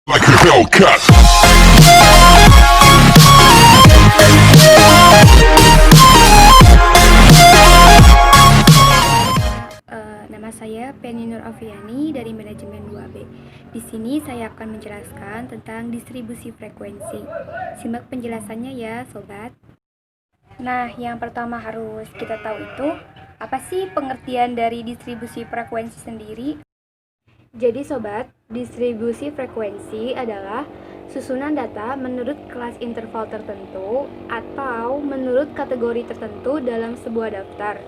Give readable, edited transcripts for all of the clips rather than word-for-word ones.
like a Hellcat. Nama saya Penny Nur Afiani dari Manajemen 2B. Di sini saya akan menjelaskan tentang distribusi frekuensi. Simak penjelasannya ya, sobat. Nah, yang pertama harus kita tahu itu, apa sih pengertian dari distribusi frekuensi sendiri? Jadi sobat, distribusi frekuensi adalah susunan data menurut kelas interval tertentu atau menurut kategori tertentu dalam sebuah daftar.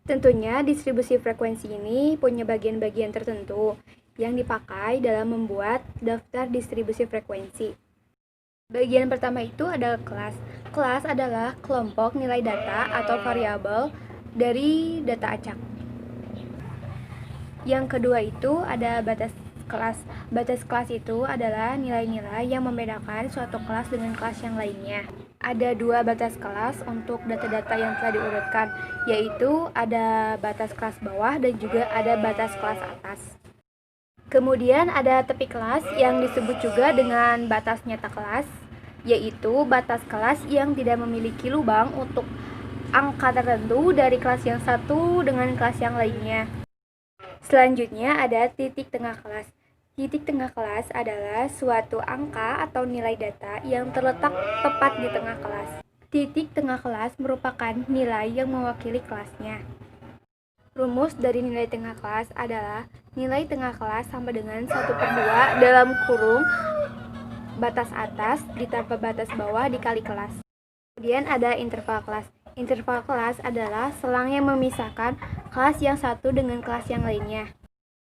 Tentunya distribusi frekuensi ini punya bagian-bagian tertentu yang dipakai dalam membuat daftar distribusi frekuensi. Bagian pertama itu adalah kelas. Kelas adalah kelompok nilai data atau variabel dari data acak. Yang kedua itu ada batas kelas. Batas kelas itu adalah nilai-nilai yang membedakan suatu kelas dengan kelas yang lainnya. Ada dua batas kelas untuk data-data yang telah diurutkan, yaitu ada batas kelas bawah dan juga ada batas kelas atas. Kemudian ada tepi kelas yang disebut juga dengan batas nyata kelas, yaitu batas kelas yang tidak memiliki lubang untuk angka tertentu dari kelas yang satu dengan kelas yang lainnya. Selanjutnya ada titik tengah kelas. Titik tengah kelas adalah suatu angka atau nilai data yang terletak tepat di tengah kelas. Titik tengah kelas merupakan nilai yang mewakili kelasnya. Rumus dari nilai tengah kelas adalah nilai tengah kelas sama dengan 1/2 dalam kurung batas atas ditambah batas bawah dikali kelas. Kemudian ada interval kelas. Interval kelas adalah selang yang memisahkan kelas yang satu dengan kelas yang lainnya.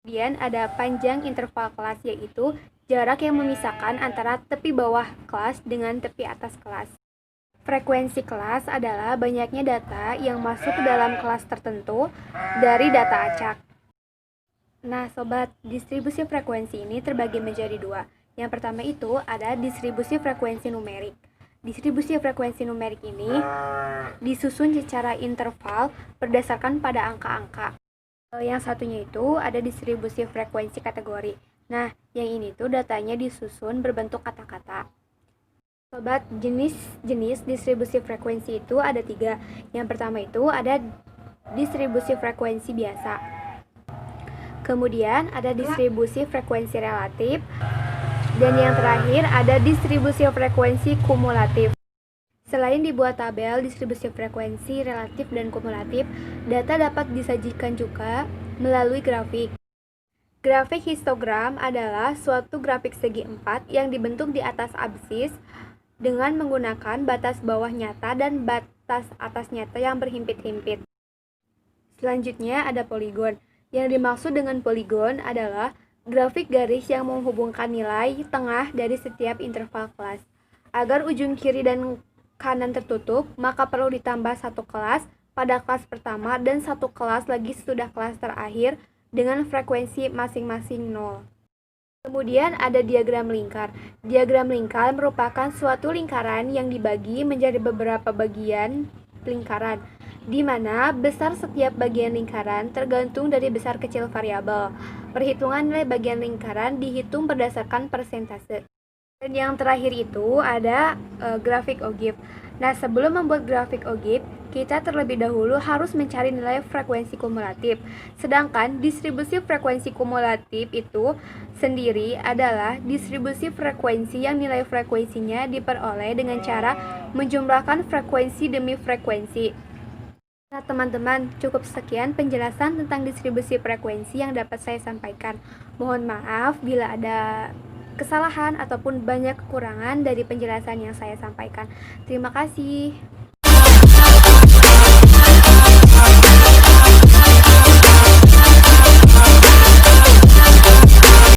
Kemudian ada panjang interval kelas, yaitu jarak yang memisahkan antara tepi bawah kelas dengan tepi atas kelas. Frekuensi kelas adalah banyaknya data yang masuk ke dalam kelas tertentu dari data acak. Nah sobat, distribusi frekuensi ini terbagi menjadi dua. Yang pertama itu ada distribusi frekuensi numerik. Distribusi frekuensi numerik ini disusun secara interval berdasarkan pada angka-angka. Yang satunya itu ada distribusi frekuensi kategori. Nah, yang ini tuh datanya disusun berbentuk kata-kata. Sobat, jenis-jenis distribusi frekuensi itu ada 3. Yang pertama itu ada distribusi frekuensi biasa. Kemudian ada distribusi frekuensi relatif. Dan yang terakhir ada distribusi frekuensi kumulatif. Selain dibuat tabel distribusi frekuensi relatif dan kumulatif, data dapat disajikan juga melalui grafik. Grafik histogram adalah suatu grafik segi 4 yang dibentuk di atas absis dengan menggunakan batas bawah nyata dan batas atas nyata yang berhimpit-himpit. Selanjutnya ada poligon. Yang dimaksud dengan poligon adalah grafik garis yang menghubungkan nilai tengah dari setiap interval kelas. Agar ujung kiri dan kanan tertutup, maka perlu ditambah satu kelas pada kelas pertama dan satu kelas lagi sesudah kelas terakhir dengan frekuensi masing-masing 0. Kemudian ada diagram lingkar. Diagram lingkar merupakan suatu lingkaran yang dibagi menjadi beberapa bagian lingkaran, di mana besar setiap bagian lingkaran tergantung dari besar kecil variabel. Perhitungan nilai bagian lingkaran dihitung berdasarkan persentase. Dan yang terakhir itu ada grafik ogive. Nah, sebelum membuat grafik ogive, kita terlebih dahulu harus mencari nilai frekuensi kumulatif. Sedangkan distribusi frekuensi kumulatif itu sendiri adalah distribusi frekuensi yang nilai frekuensinya diperoleh dengan cara menjumlahkan frekuensi demi frekuensi. Nah teman-teman, cukup sekian penjelasan tentang distribusi frekuensi yang dapat saya sampaikan. Mohon maaf bila ada kesalahan ataupun banyak kekurangan dari penjelasan yang saya sampaikan. Terima kasih.